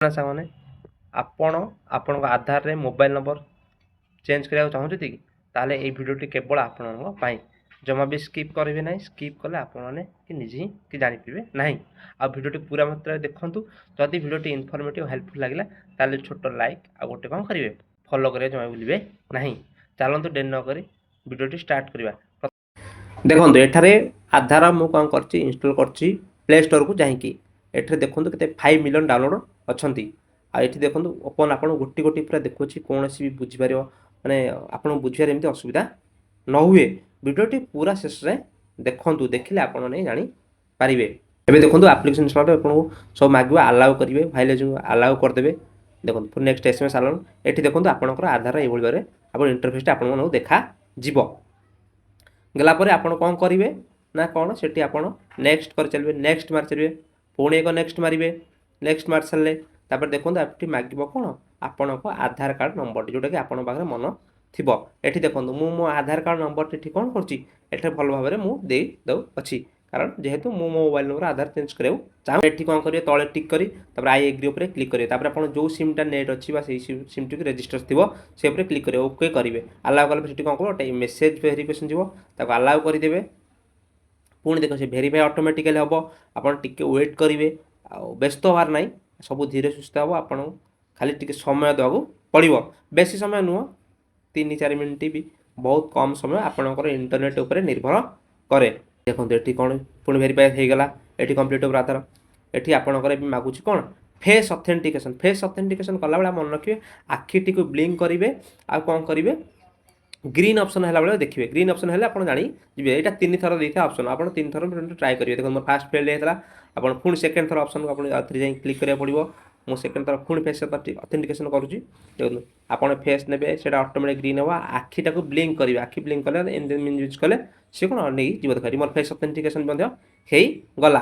सामने आपण आपण आधार रे मोबाइल नंबर चेंज करा चाहते कि ताले ये भिडियोटी केवल आपण जमा भी स्किप करेंगे ना स्किप कले आपने कि निजे ही कि जानीपे ना आ भिडियोटी पूरा मात्रा देखूँ जदि भिडियोटी इनफॉर्मेटिव हेल्पफुल लगे ताले छोट लाइक आ गोटे कौन करेंगे फॉलो करेंगे जमा भूलिए ना चलते डेरी नक भिडियोटी स्टार्ट करवा देखो एठारे आधार मुझे कौन कर इनस्टॉल कर प्ले स्टोर को जाकि एठे देखो के 5 मिलियन डाउनलोड अच्छा आठ देखो ओपन आप गोटी गोटी पूरा देखुँ कौन भी बुझीपर माने आप बुझार एमती असुविधा न हुए भिडियोटी पूरा शेष में देखूँ देखिले आप जानीपारे एवं देखो आप्लिकेसन इंस्टॉल आपको सब मांग आलाउ करेंगे भाईलेज आलाउ करदे देखो फिर नेक्स्ट एसएमएस आलाउ ये देखो आपंकर आधार ये भाव आप इंटरफेसटा आप देखा गलापर आप कौन करेंगे ना कौन से आप नेक्स्ट कर चलिए नेक्स्ट मार चलिए पुणी एक नेक्स्ट मारे नेक्स्ट मार सारे तापर देखो ये मांग कौन आपण आधार कार्ड नंबर जोटा कि आपण पाखे मन थी ये देखो मो आधार कार्ड नंबर ये कौन कर भल भाव में मुझे दे कारण जेहेतु मो मोबाइल नंबर आधार चेंज करा चाहूँ ये कौन करेंगे तले टिक कर आई एग्री उपर क्लिक करेंगे तापर आप जो सिमटा नेट अच्छी सिम टी रेजिस्टर थी से क्लिक करेंगे ओके करेंगे आलाउ कले कौन कर गोटे मेसेज भेरिफिकेसन जीव आलाउ करदे पुणी देख से भेरीफाई ऑटोमेटिकली हम आप वेट करेंगे व्यस्त हबार ना सब धीरे सुस्थ हम आप खाली टी समय देवा पड़ो बेसी समय नुह 3-4 मिनट भी बहुत कम समय आपंकर इंटरनेट उपर निर्भर कै देखो ये कौन पुणी भेरीफाई हो गला ये कम्प्लीट ओवर आधार ये आपंकर मागुच कौन फेस ऑथेंटिकेशन कला बेला मन रखिए आखिटी को ब्लिंक करेंगे आ कौन करेंगे ग्रीन ऑप्शन है बेले देखिए ग्रीन ऑप्शन है आप जानी यहाँ 3 थर देता ऑप्शन आप 3 थर ट्राए करेंगे देखो मोर फास्ट फेल होता आप पुणी सेकेंड थर ऑप्शन को आप क्लिक करा पड़ो मो सेकेंड थर पुणी फेस ऑथेंटिकेशन करुँच देखो आप फेस ने से ऑटोमेटिक ग्रीन हम आखिटा को ब्लिंक करेंगे आखि ब्लिंक कले यूज कले सी कौन नहीं जीव देखा मोर फेस ऑथेंटिकेशन गला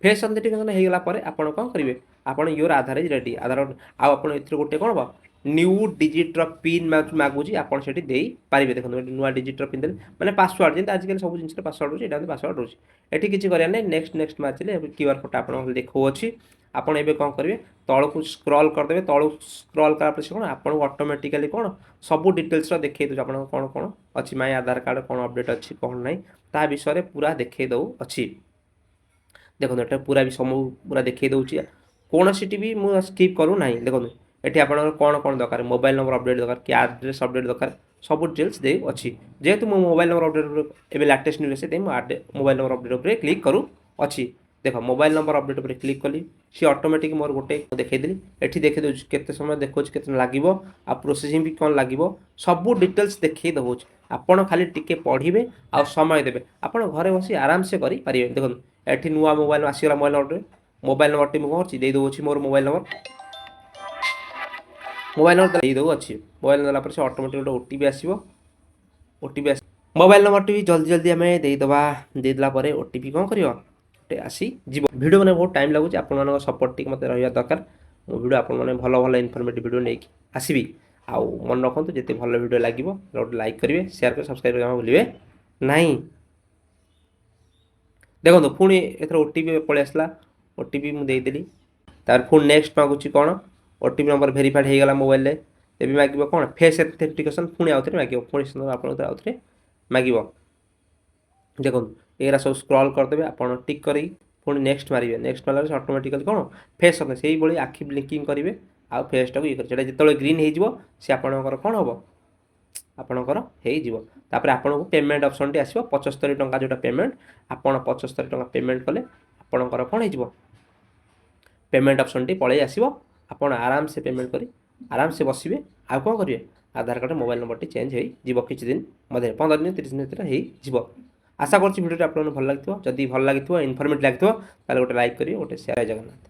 फेस ऑथेंटिकेशन हो गला आप कौन करेंगे आप योर आधार इज रेडी आधार आप गोटे कौन हम न्यू डिजिट्र पिन मागुच आप पारे देखो नुआ डिजिट्र पिन देते मैंने पासवर्ड जमी आजिकल सब जिन पासवर्ड रोचे यहाँ पासवर्ड रोचे ये किसी करें नेक्स्ट नेक्स्ट मार्चे क्यूआर कोड आप देखो अच्छी आपड़ ए कौन करेंगे तल को स्क्रॉल करदे तल स्क्रॉल करापर से कौन आपको ऑटोमेटिकली कौन सब डिटेल्स देखे दूँ आप कौन कौन अच्छी माई आधार कार्ड कौन अपडेट अच्छी कौन ना ता विषय पूरा देखे दौ अच्छी देखो ये पूरा भी सब पूरा देखे दूसरी कौन सी भी मुझे स्किप करूँ ना देखो ये आप कौन कौन दरकार मोबाइल नंबर अपडेट दरकार कि आड्रेस अपडेट दरकार सब डिटेल्स दे अच्छी जेहेतु मो मोबाइल नंबर अपडेट ए लाटेस्ट न्यूज से मोबाइल नंबर अपडेट उपर क्लिक करूँ अच्छी देख मोबाइल नंबर अपडेट उपर क्लिक कली सी ऑटोमेटिक मोर गोटे देखदेली ये देखी दूँ केते समय देखो के लगे आ प्रोसेसिंग भी कौन लगे सब डिटेल्स देखी दौर आपड़ खाली टिके पढ़े आ समय देवे आप घरे बस आराम से करेंगे देखो ये नुआ मोबाइल आसगला मोबाइल नंबर टी मुझे दे दूँ मोर मोबाइल नंबर दे दो अच्छी मोबाइल नंबर से ऑटोमेटिक गोटे ओटीपी आसो ओटीपी मोबाइल नंबर टी जल्दी जल्दी आम देदेला ओटीपी कौन कर आसी जीव वीडियो मैंने बहुत टाइम लगुच आप सपोर्ट टी मत रहा दरकार मो वीडियो आप भल भल इनफॉर्मेटिव वीडियो नहीं आसबि आउ मन रखु जिते भल वीडियो लगे गोटे लाइक करेंगे शेयर कर सब्सक्राइब करना भूलिए ना देखो पुणी एथर ओटीपी पलि आसला ओटीपी मुझे देदेली तार पुणी नेक्स्ट मागुची कौन ओटीपी नंबर भेरीफाइड हो गला मोबाइल तेज मांग कौन फेस ऑथेंटिकेशन पुणी आउ थे मांग पुणी आप आउ थे मांग देखो ये सब स्क्रॉल करदे आप टिक कर पुणी नेक्स्ट मारे नेक्स्ट मारे ऑटोमेटिकली कौन फेस से भाई आखि ब्लिंकिंग करेंगे आ फेसटा को ये करेंगे जो ग्रीन हो आपणकर कौन हम आपणकर होपर आपको पेमेंट ऑप्शन टी आसो 75 टंका जोटा पेमेंट आप 75 टंका पेमेंट कले आपणकर कौन हो पेमेंट ऑप्शन टी पलि आसो आप आराम से पेमेंट करी आराम से बसवे आ कौन करेंगे आधार कार्ड मोबाइल नंबर टी चेंज हो किसी दिन मध्य 15 दिन 30 दिन भर हो आशा कर भिडियो आप भल लगी जदि भल लगी इनफॉर्मेटिव लगी गोटे लाइक करेंगे गोटे शेयर जगन्नाथ।